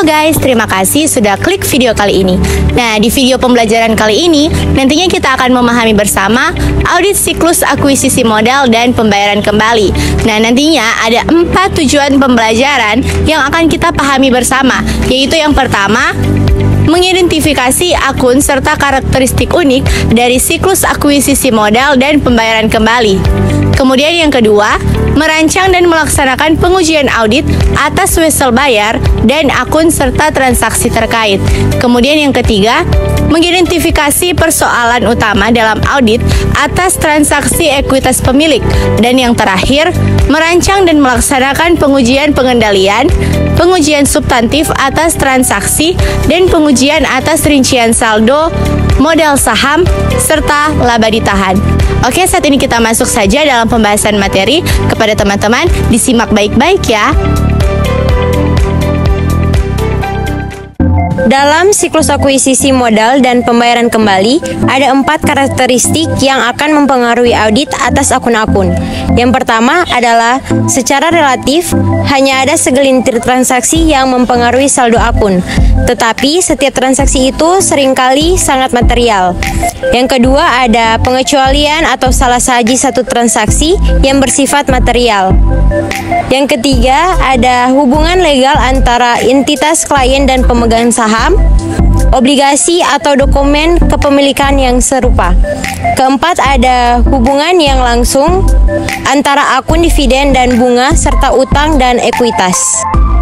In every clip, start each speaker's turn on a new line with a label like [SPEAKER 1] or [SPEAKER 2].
[SPEAKER 1] guys, terima kasih sudah klik video kali ini. Nah, di video pembelajaran kali ini, nantinya kita akan memahami bersama audit siklus akuisisi modal dan pembayaran kembali. Nah, nantinya ada 4 tujuan pembelajaran yang akan kita pahami bersama, yaitu yang pertama, mengidentifikasi akun serta karakteristik unik dari siklus akuisisi modal dan pembayaran kembali. Kemudian yang kedua, merancang dan melaksanakan pengujian audit atas wesel bayar dan akun serta transaksi terkait. Kemudian yang ketiga, mengidentifikasi persoalan utama dalam audit atas transaksi ekuitas pemilik. Dan yang terakhir, merancang dan melaksanakan pengujian pengendalian, pengujian substantif atas transaksi, dan pengujian atas rincian saldo, modal saham, serta laba ditahan. Oke, saat ini kita masuk saja dalam pembahasan materi. Kepada teman-teman, disimak baik-baik ya.
[SPEAKER 2] Dalam siklus akuisisi modal dan pembayaran kembali, ada 4 karakteristik yang akan mempengaruhi audit atas akun-akun. Yang pertama adalah secara relatif, hanya ada segelintir transaksi yang mempengaruhi saldo akun. Tetapi setiap transaksi itu seringkali sangat material. Yang kedua ada pengecualian atau salah saji satu transaksi yang bersifat material. Yang ketiga ada hubungan legal antara entitas klien dan pemegang saham, obligasi atau dokumen kepemilikan yang serupa. Keempat ada hubungan yang langsung antara akun dividen dan bunga serta utang dan ekuitas,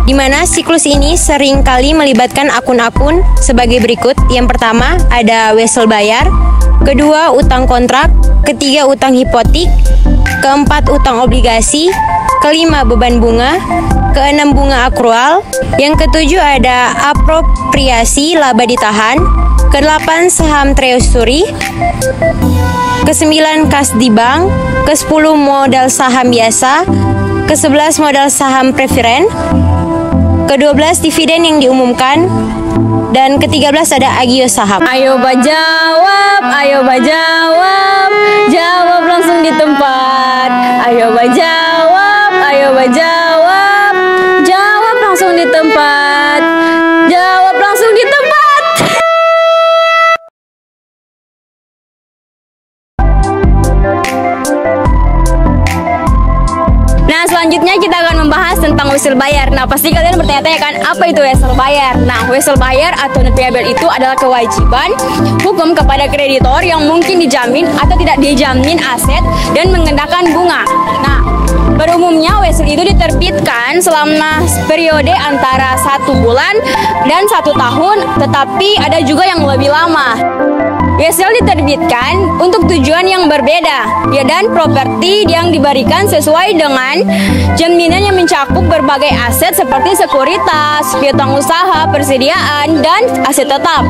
[SPEAKER 2] di mana siklus ini sering kali melibatkan akun-akun sebagai berikut. Yang pertama ada wesel bayar, kedua utang kontrak, ketiga utang hipotik, keempat utang obligasi, kelima beban bunga, keenam bunga akrual, yang ketujuh ada apropriasi laba ditahan, kedelapan saham treasury, kesembilan kas di bank, ke-10 modal saham biasa, ke-11 modal saham preferen, ke-12 dividen yang diumumkan, dan ke-13 ada agio saham.
[SPEAKER 3] Ayo bajawab, ayo bajawab, jawab langsung di tempat. Ayo bajawab, ayo bajawab, jawab langsung di tempat. Jawab langsung di tempat. Nah, selanjutnya kita akan membahas tentang wesel bayar. Nah, pasti kalian bertanya-tanya kan, apa itu wesel bayar? Nah, wesel bayar atau net payable itu adalah kewajiban hukum kepada kreditor yang mungkin dijamin atau tidak dijamin aset dan mengenakan bunga. Nah, pada umumnya wesel itu diterbitkan selama periode antara 1 bulan dan 1 tahun, tetapi ada juga yang lebih lama. Wesel diterbitkan untuk tujuan yang berbeda, ya, dan properti yang diberikan sesuai dengan jaminan yang mencakup berbagai aset seperti sekuritas, piutang usaha, persediaan, dan aset tetap.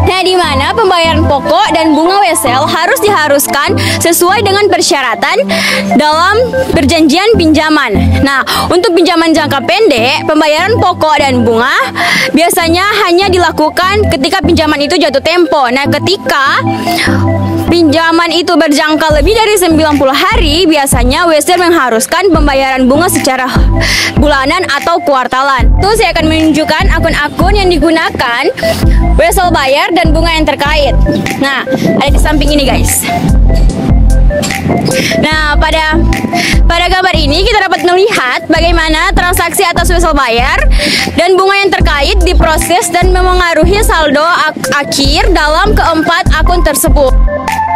[SPEAKER 3] Nah, di mana pembayaran pokok dan bunga wesel diharuskan sesuai dengan persyaratan dalam perjanjian pinjaman. Nah, untuk pinjaman jangka pendek, pembayaran pokok dan bunga biasanya hanya dilakukan ketika pinjaman itu jatuh tempo. Nah, ketika pinjaman itu berjangka lebih dari 90 hari, biasanya wesel mengharuskan pembayaran bunga secara bulanan atau kuartalan. Tuh, saya akan menunjukkan akun-akun yang digunakan wesel bayar dan bunga yang terkait. Nah, ada di samping ini guys. Nah, pada gambar ini kita dapat melihat bagaimana transaksi atas wesel bayar dan bunga yang terkait diproses dan memengaruhi saldo akhir dalam keempat akun tersebut.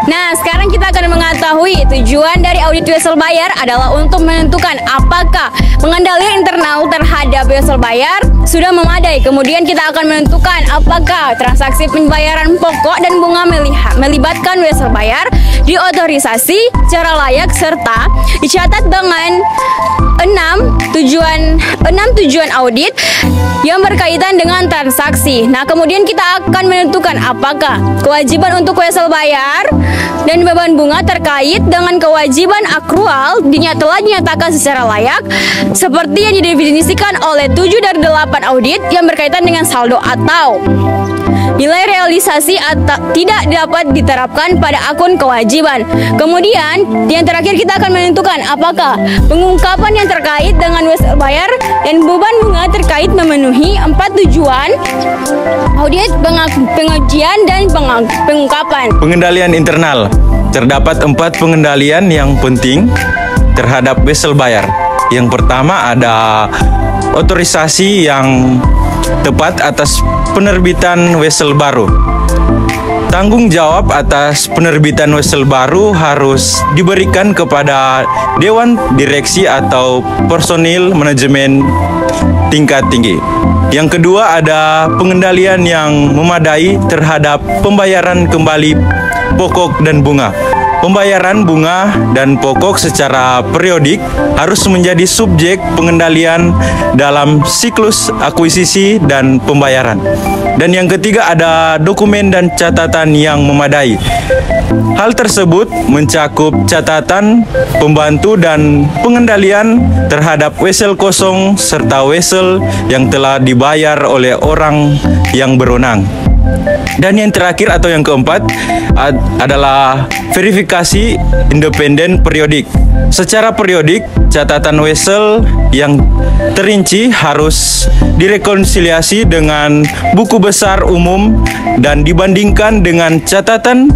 [SPEAKER 3] Nah, sekarang kita akan mengetahui tujuan dari audit wesel bayar adalah untuk menentukan apakah pengendalian internal terhadap wesel bayar sudah memadai. Kemudian kita akan menentukan apakah transaksi pembayaran pokok dan bunga melibatkan wesel bayar diotorisasi secara layak serta dicatat dengan 6 tujuan audit yang berkaitan dengan transaksi. Nah, kemudian kita akan menentukan apakah kewajiban untuk wesel bayar dan beban bunga terkait dengan kewajiban akrual telah dinyatakan secara layak seperti yang didefinisikan oleh 7 dari 8 audit yang berkaitan dengan saldo atau nilai realisasi atau tidak dapat diterapkan pada akun kewajiban. Kemudian, yang terakhir kita akan menentukan apakah pengungkapan yang terkait dengan wesel bayar dan beban bunga terkait memenuhi 4 tujuan audit, pengujian, dan pengungkapan.
[SPEAKER 4] Pengendalian internal. Terdapat 4 pengendalian yang penting terhadap wesel bayar. Yang pertama ada otorisasi yang tepat atas penerbitan wesel baru. Tanggung jawab atas penerbitan wesel baru harus diberikan kepada Dewan Direksi atau personil manajemen tingkat tinggi. Yang kedua ada pengendalian yang memadai terhadap pembayaran kembali pokok dan bunga. Pembayaran bunga dan pokok secara periodik harus menjadi subjek pengendalian dalam siklus akuisisi dan pembayaran. Dan yang ketiga ada dokumen dan catatan yang memadai. Hal tersebut mencakup catatan, pembantu, dan pengendalian terhadap wesel kosong serta wesel yang telah dibayar oleh orang yang berwenang. Dan yang terakhir atau yang keempat adalah verifikasi independen periodik. Secara periodik, catatan wesel yang terinci harus direkonsiliasi dengan buku besar umum dan dibandingkan dengan catatan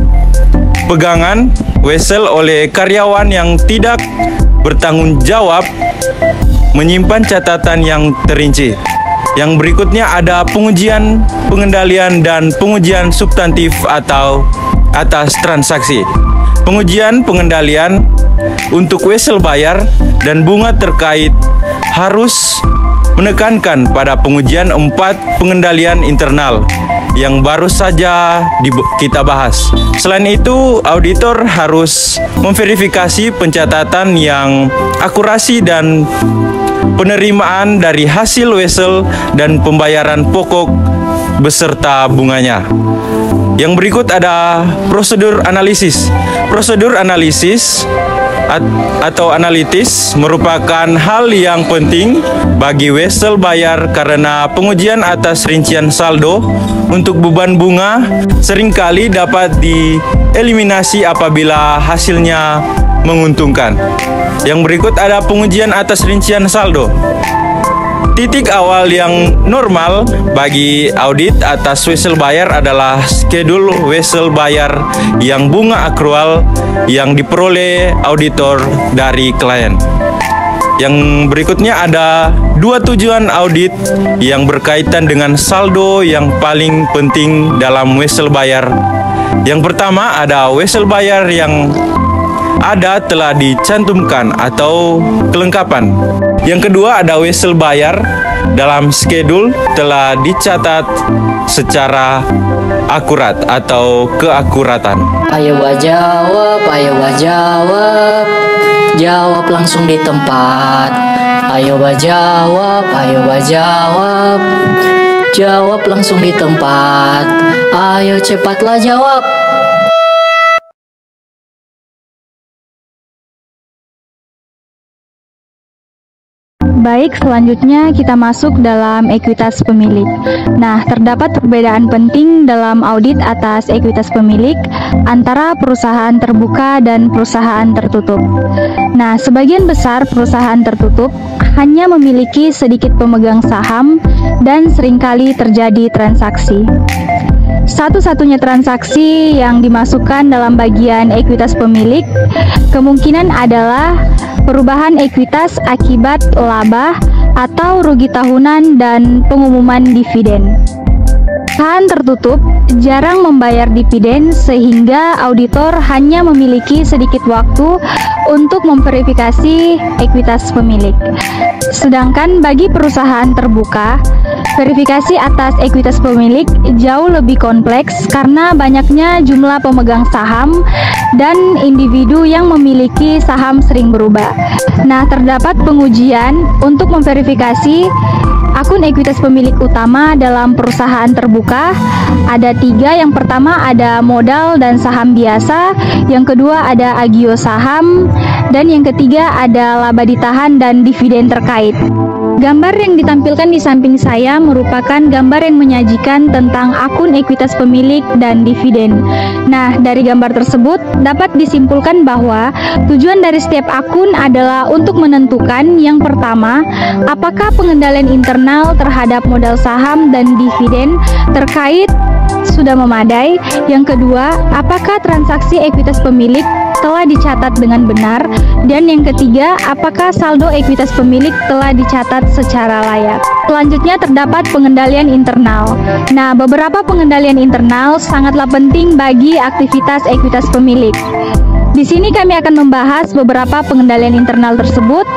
[SPEAKER 4] pegangan wesel oleh karyawan yang tidak bertanggung jawab menyimpan catatan yang terinci. Yang berikutnya ada pengujian, pengendalian, dan pengujian substantif atau atas transaksi. Pengujian pengendalian untuk wesel bayar dan bunga terkait harus menekankan pada pengujian 4 pengendalian internal yang baru saja kita bahas. Selain itu, auditor harus memverifikasi pencatatan yang akurasi dan penerimaan dari hasil wesel dan pembayaran pokok beserta bunganya. Yang berikut ada prosedur analisis. Prosedur analisis atau analitis merupakan hal yang penting bagi wesel bayar karena pengujian atas rincian saldo untuk beban bunga seringkali dapat dieliminasi apabila hasilnya menguntungkan. Yang berikut ada pengujian atas rincian saldo. Titik awal yang normal bagi audit atas wesel bayar adalah skedul wesel bayar yang bunga akrual yang diperoleh auditor dari klien. Yang berikutnya ada 2 tujuan audit yang berkaitan dengan saldo yang paling penting dalam wesel bayar. Yang pertama ada wesel bayar yang ada telah dicantumkan atau kelengkapan. Yang kedua ada wesel bayar dalam skedul telah dicatat secara akurat atau keakuratan.
[SPEAKER 5] Ayo jawab, jawab langsung di tempat. Ayo jawab, jawab langsung di tempat. Ayo cepatlah jawab.
[SPEAKER 6] Baik, selanjutnya kita masuk dalam ekuitas pemilik. Nah, terdapat perbedaan penting dalam audit atas ekuitas pemilik antara perusahaan terbuka dan perusahaan tertutup. Nah, sebagian besar perusahaan tertutup hanya memiliki sedikit pemegang saham dan seringkali terjadi transaksi. Satu-satunya transaksi yang dimasukkan dalam bagian ekuitas pemilik kemungkinan adalah perubahan ekuitas akibat laba atau rugi tahunan dan pengumuman dividen. Perusahaan tertutup jarang membayar dividen sehingga auditor hanya memiliki sedikit waktu untuk memverifikasi ekuitas pemilik. Sedangkan bagi perusahaan terbuka, verifikasi atas ekuitas pemilik jauh lebih kompleks karena banyaknya jumlah pemegang saham dan individu yang memiliki saham sering berubah. Nah, terdapat pengujian untuk memverifikasi akun ekuitas pemilik utama dalam perusahaan terbuka ada 3. Yang pertama ada modal dan saham biasa, yang kedua ada agio saham, dan yang ketiga ada laba ditahan dan dividen terkait. Gambar yang ditampilkan di samping saya merupakan gambar yang menyajikan tentang akun ekuitas pemilik dan dividen. Nah, dari gambar tersebut dapat disimpulkan bahwa tujuan dari setiap akun adalah untuk menentukan yang pertama, apakah pengendalian internal terhadap modal saham dan dividen terkait sudah memadai. Yang kedua, apakah transaksi ekuitas pemilik telah dicatat dengan benar, dan yang ketiga, apakah saldo ekuitas pemilik telah dicatat secara layak. Selanjutnya terdapat pengendalian internal. Nah, beberapa pengendalian internal sangatlah penting bagi aktivitas ekuitas pemilik. Di sini kami akan membahas beberapa pengendalian internal tersebut.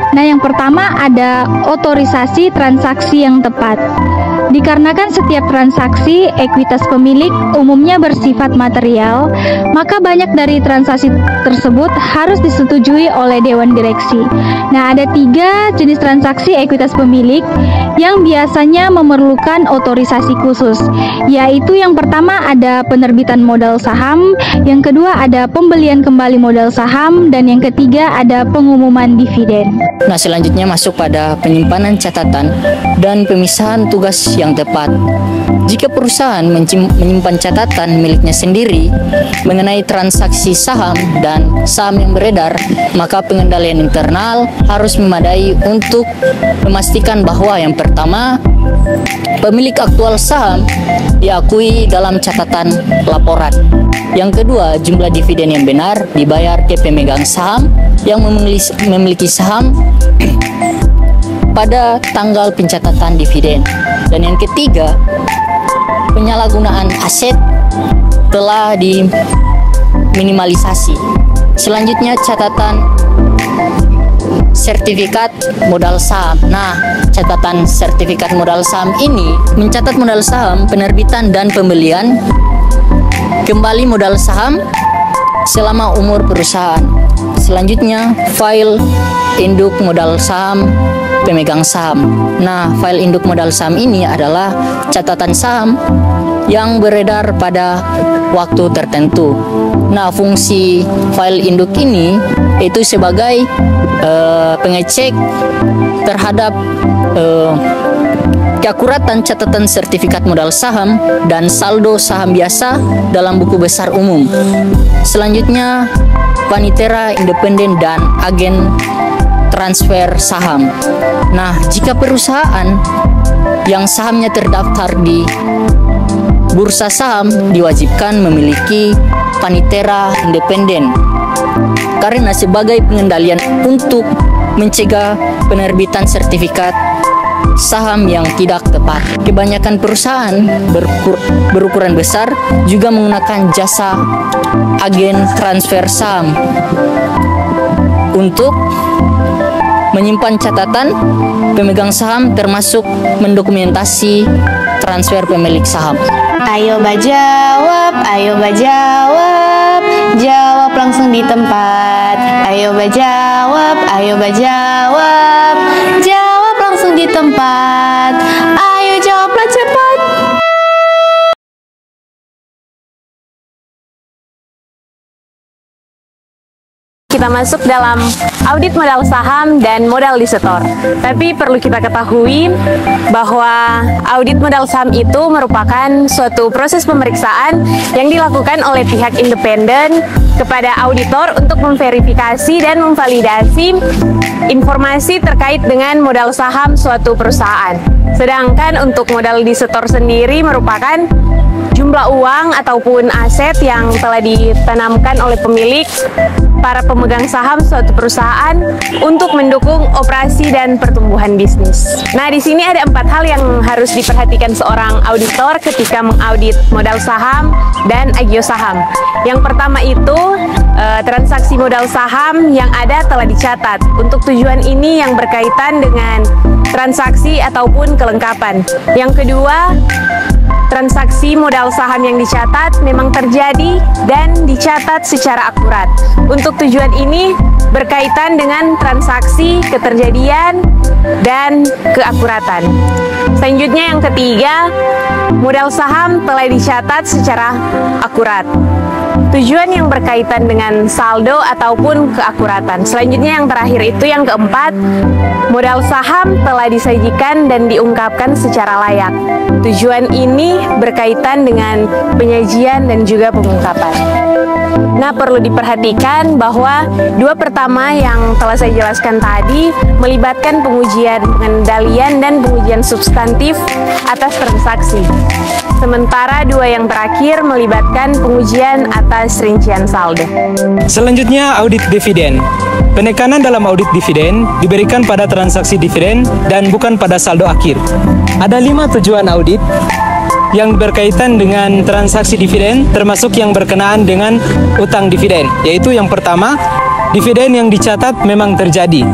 [SPEAKER 6] Nah, yang pertama ada otorisasi transaksi yang tepat. Dikarenakan setiap transaksi ekuitas pemilik umumnya bersifat material, maka banyak dari transaksi tersebut harus disetujui oleh Dewan Direksi. Nah, ada 3 jenis transaksi ekuitas pemilik yang biasanya memerlukan otorisasi khusus, yaitu yang pertama ada penerbitan modal saham, yang kedua ada pembelian kembali modal saham, dan yang ketiga ada pengumuman dividen.
[SPEAKER 5] Nah, selanjutnya masuk pada penyimpanan catatan dan pemisahan tugas yang tepat. Jika perusahaan menyimpan catatan miliknya sendiri mengenai transaksi saham dan saham yang beredar, maka pengendalian internal harus memadai untuk memastikan bahwa yang pertama, pemilik aktual saham diakui dalam catatan laporan. Yang kedua, jumlah dividen yang benar dibayar ke pemegang saham yang memiliki saham pada tanggal pencatatan dividen. Dan yang ketiga, penyalahgunaan aset telah diminimalisasi. Selanjutnya catatan sertifikat modal saham. Nah, catatan sertifikat modal saham ini mencatat modal saham, penerbitan dan pembelian kembali modal saham selama umur perusahaan. Selanjutnya, file induk modal saham pemegang saham. Nah, file induk modal saham ini adalah catatan saham yang beredar pada waktu tertentu. Nah, fungsi file induk ini itu sebagai pengecek terhadap keakuratan catatan sertifikat modal saham dan saldo saham biasa dalam buku besar umum. Selanjutnya, panitera independen dan agen transfer saham. Nah, jika perusahaan yang sahamnya terdaftar di bursa saham diwajibkan memiliki panitera independen karena sebagai pengendalian untuk mencegah penerbitan sertifikat saham yang tidak tepat. Kebanyakan perusahaan berukuran besar juga menggunakan jasa agen transfer saham untuk menyimpan catatan pemegang saham termasuk mendokumentasi transfer pemilik saham.
[SPEAKER 1] Ayo jawab, jawab langsung di tempat. Ayo jawab, jawab langsung di tempat. Ayo jawablah cepat. Kita masuk dalam audit modal saham dan modal disetor. Tapi perlu kita ketahui bahwa audit modal saham itu merupakan suatu proses pemeriksaan yang dilakukan oleh pihak independen kepada auditor untuk memverifikasi dan memvalidasi informasi terkait dengan modal saham suatu perusahaan. Sedangkan untuk modal disetor sendiri merupakan jumlah uang ataupun aset yang telah ditanamkan oleh pemilik para pemegang saham suatu perusahaan untuk mendukung operasi dan pertumbuhan bisnis. Nah, di sini ada 4 hal yang harus diperhatikan seorang auditor ketika mengaudit modal saham dan agio saham. Yang pertama itu transaksi modal saham yang ada telah dicatat. Untuk tujuan ini yang berkaitan dengan
[SPEAKER 7] transaksi ataupun kelengkapan. Yang kedua, transaksi modal saham yang dicatat memang terjadi dan dicatat secara akurat. Untuk tujuan ini berkaitan dengan transaksi, keterjadian, dan keakuratan. Selanjutnya yang ketiga, modal saham telah dicatat secara akurat. Tujuan yang berkaitan dengan saldo ataupun keakuratan. Selanjutnya yang terakhir itu yang keempat, modal saham telah disajikan dan diungkapkan secara layak. Tujuan ini berkaitan dengan penyajian dan juga pengungkapan. Nah, perlu diperhatikan bahwa dua pertama yang telah saya jelaskan tadi melibatkan pengujian pengendalian dan pengujian substantif atas transaksi. Sementara dua yang terakhir melibatkan pengujian atas rincian saldo.
[SPEAKER 8] Selanjutnya, audit dividen. Penekanan dalam audit dividen diberikan pada transaksi dividen dan bukan pada saldo akhir. Ada 5 tujuan audit yang berkaitan dengan transaksi dividen, termasuk yang berkenaan dengan utang dividen, yaitu yang pertama, dividen yang dicatat memang terjadi,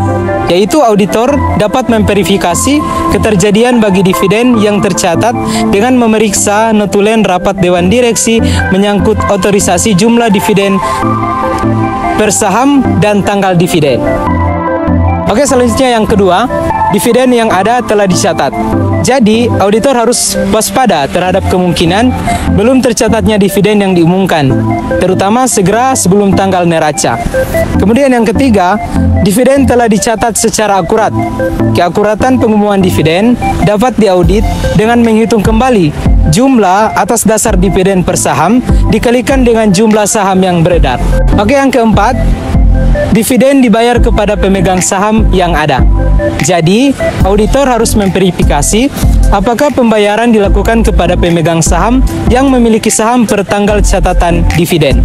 [SPEAKER 8] yaitu auditor dapat memverifikasi keterjadian bagi dividen yang tercatat dengan memeriksa notulen rapat Dewan Direksi menyangkut otorisasi jumlah dividen per saham dan tanggal dividen. Oke, selanjutnya yang kedua, dividen yang ada telah dicatat. Jadi, auditor harus waspada terhadap kemungkinan belum tercatatnya dividen yang diumumkan, terutama segera sebelum tanggal neraca. Kemudian yang ketiga, dividen telah dicatat secara akurat. Keakuratan pengumuman dividen dapat diaudit dengan menghitung kembali jumlah atas dasar dividen per saham dikalikan dengan jumlah saham yang beredar. Oke, yang keempat, dividen dibayar kepada pemegang saham yang ada. Jadi, auditor harus memverifikasi apakah pembayaran dilakukan kepada pemegang saham yang memiliki saham per tanggal catatan dividen.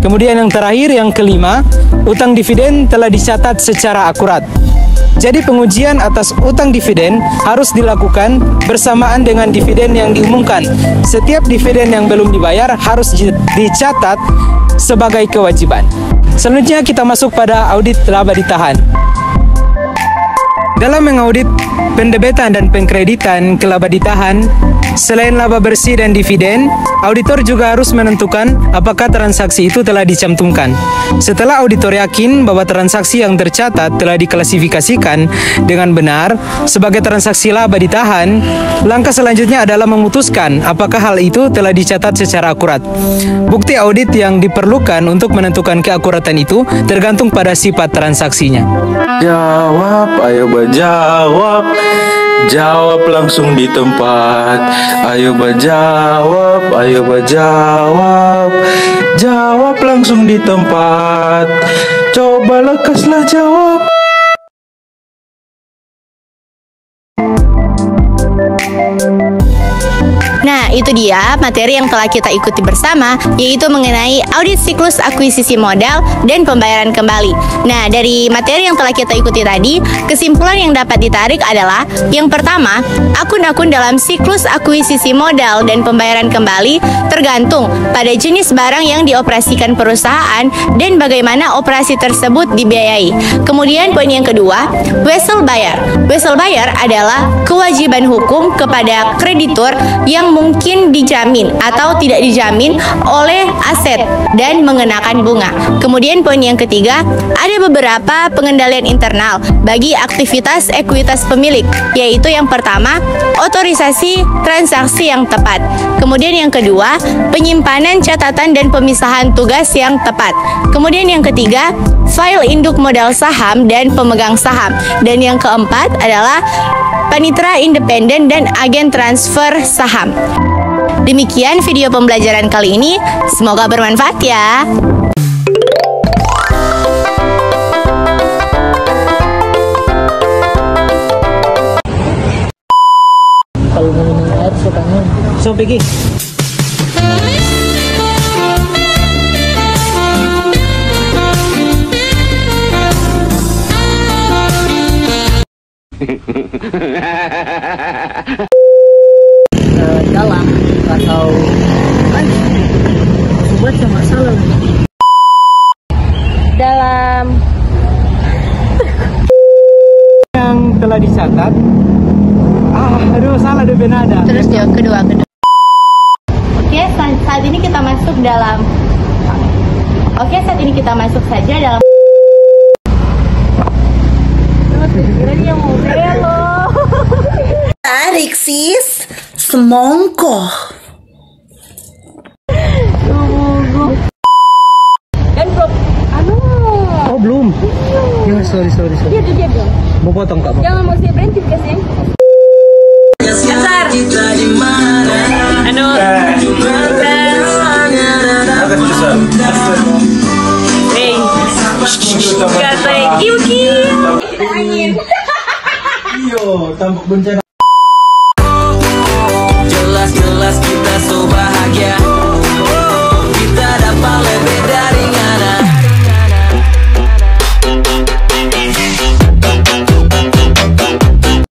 [SPEAKER 8] Kemudian yang terakhir, yang kelima, utang dividen telah dicatat secara akurat. Jadi pengujian atas utang dividen harus dilakukan bersamaan dengan dividen yang diumumkan. Setiap dividen yang belum dibayar harus dicatat sebagai kewajiban. Selanjutnya kita masuk pada audit laba ditahan. Dalam mengaudit pendebetan dan pengkreditan ke laba ditahan, selain laba bersih dan dividen, auditor juga harus menentukan apakah transaksi itu telah dicantumkan. Setelah auditor yakin bahwa transaksi yang tercatat telah diklasifikasikan dengan benar sebagai transaksi laba ditahan, langkah selanjutnya adalah memutuskan apakah hal itu telah dicatat secara akurat. Bukti audit yang diperlukan untuk menentukan keakuratan itu tergantung pada sifat transaksinya.
[SPEAKER 4] Jawab, ayo berjawab. Jawab langsung di tempat. Ayo berjawab, ayo berjawab. Jawab langsung di tempat. Coba lekaslah jawab.
[SPEAKER 1] Nah, itu dia materi yang telah kita ikuti bersama, yaitu mengenai audit siklus akuisisi modal dan pembayaran kembali. Nah, dari materi yang telah kita ikuti tadi, kesimpulan yang dapat ditarik adalah yang pertama, akun-akun dalam siklus akuisisi modal dan pembayaran kembali tergantung pada jenis barang yang dioperasikan perusahaan dan bagaimana operasi tersebut dibiayai. Kemudian poin yang kedua, wesel bayar. Wesel bayar adalah kewajiban hukum kepada kreditur yang mungkin dijamin atau tidak dijamin oleh aset dan mengenakan bunga. Kemudian poin yang ketiga, ada beberapa pengendalian internal bagi aktivitas ekuitas pemilik, yaitu yang pertama, otorisasi transaksi yang tepat. Kemudian yang kedua, penyimpanan catatan dan pemisahan tugas yang tepat. Kemudian yang ketiga, file induk modal saham dan pemegang saham. Dan yang keempat adalah panitera independen dan agen transfer saham. Demikian video pembelajaran kali ini, semoga bermanfaat ya.
[SPEAKER 5] Kalau mau minum air sukanya.
[SPEAKER 8] So, pergi.
[SPEAKER 5] Dalam atau buat sama salah
[SPEAKER 7] Dalam
[SPEAKER 8] Yang telah dicatat mencatat. Aduh, salah DP nada.
[SPEAKER 1] Terus yang kedua. Oke, saat ini kita masuk dalam. Oke, saat ini kita masuk saja dalam.
[SPEAKER 9] Tarik sis, semongko.
[SPEAKER 3] Dan bro,
[SPEAKER 8] Oh, belum. Ya, sorry.
[SPEAKER 3] dia dong.
[SPEAKER 8] Mau potong Kak?
[SPEAKER 3] Jangan mau saya berhenti kasih. Dasar.
[SPEAKER 7] Kata Yuki.
[SPEAKER 4] Iyo, tampak bencana.